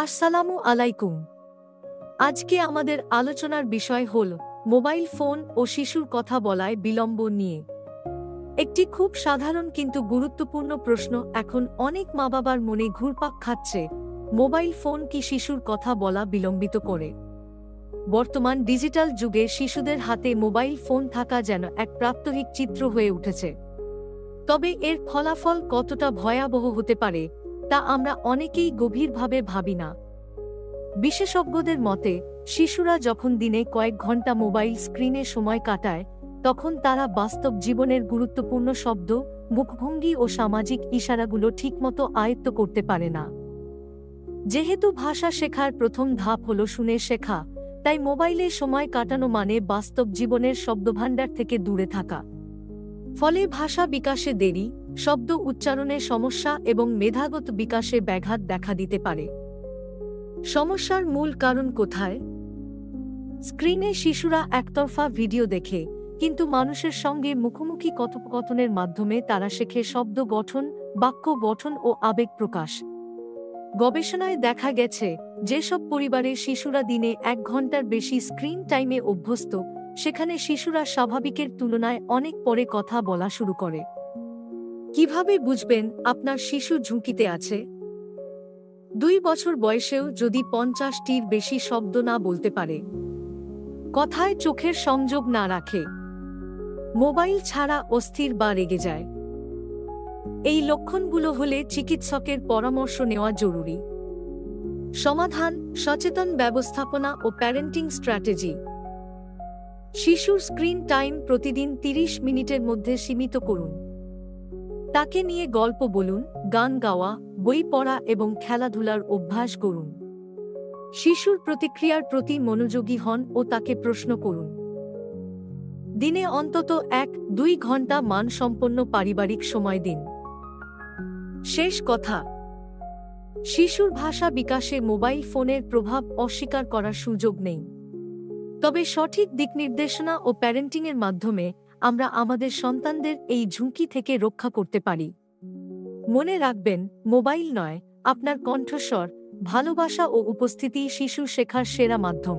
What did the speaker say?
আসসালামু আলাইকুম। আজকে আমাদের আলোচনার বিষয় হল মোবাইল ফোন ও শিশুর কথা বলায় বিলম্ব নিয়ে। একটি খুব সাধারণ কিন্তু গুরুত্বপূর্ণ প্রশ্ন এখন অনেক মা-বাবার মনে ঘুরপাক খাচ্ছে, মোবাইল ফোন কি শিশুর কথা বলা বিলম্বিত করে? বর্তমান ডিজিটাল যুগে শিশুদের হাতে মোবাইল ফোন থাকা যেন এক প্রাত্যহিক চিত্র হয়ে উঠেছে। তবে এর ফলাফল কতটা ভয়াবহ হতে পারে তা আমরা অনেকেই গভীরভাবে ভাবি না। বিশেষজ্ঞদের মতে, শিশুরা যখন দিনে কয়েক ঘন্টা মোবাইল স্ক্রিনে সময় কাটায়, তখন তারা বাস্তব জীবনের গুরুত্বপূর্ণ শব্দ, মুখভঙ্গি ও সামাজিক ইশারাগুলো ঠিকমতো আয়ত্ত করতে পারে না। যেহেতু ভাষা শেখার প্রথম ধাপ হল শুনে শেখা, তাই মোবাইলে সময় কাটানো মানে বাস্তব জীবনের শব্দভাণ্ডার থেকে দূরে থাকা। ফলে ভাষা বিকাশে দেরি, শব্দ উচ্চারণে সমস্যা এবং মেধাগত বিকাশে ব্যাঘাত দেখা দিতে পারে। সমস্যার মূল কারণ কোথায়? স্ক্রিনে শিশুরা একতরফা ভিডিও দেখে, কিন্তু মানুষের সঙ্গে মুখোমুখি কথোপকথনের মাধ্যমে তারা শেখে শব্দ গঠন, বাক্য গঠন ও আবেগ প্রকাশ। গবেষণায় দেখা গেছে, যেসব পরিবারে শিশুরা দিনে 1 ঘন্টার বেশি স্ক্রিন টাইমে অভ্যস্ত, সেখানে শিশুরা স্বাভাবিকের তুলনায় অনেক পরে কথা বলা শুরু করে। কিভাবে বুঝবেন আপনার শিশু ঝুঁকিতে আছে? 2 বছর বয়সেও যদি 50টির বেশি শব্দ না বলতে পারে, কথায় চোখের সংযোগ না রাখে, মোবাইল ছাড়া অস্থির বা রেগে যায়, এই লক্ষণগুলো হলে চিকিৎসকের পরামর্শ নেওয়া জরুরি। সমাধান: সচেতন ব্যবস্থাপনা ও প্যারেন্টিং স্ট্র্যাটেজি। শিশুর স্ক্রিন টাইম প্রতিদিন 30 মিনিটের মধ্যে সীমিত করুন। তাকে নিয়ে গল্প বলুন, গান গাওয়া, বই পড়া এবং খেলাধুলার অভ্যাস করুন। শিশুর প্রতিক্রিয়ার প্রতি মনোযোগী হন ও তাকে প্রশ্ন করুন। দিনে অন্তত 1-2 ঘন্টা মানসম্পন্ন পারিবারিক সময় দিন। শেষ কথা, শিশুর ভাষা বিকাশে মোবাইল ফোনের প্রভাব অস্বীকার করার সুযোগ নেই। তবে সঠিক দিকনির্দেশনা ও প্যারেন্টিংয়ের মাধ্যমে আমরা আমাদের সন্তানদের এই ঝুঁকি থেকে রক্ষা করতে পারি। মনে রাখবেন, মোবাইল নয়, আপনার কণ্ঠস্বর, ভালোবাসা ও উপস্থিতি শিশু শেখার সেরা মাধ্যম।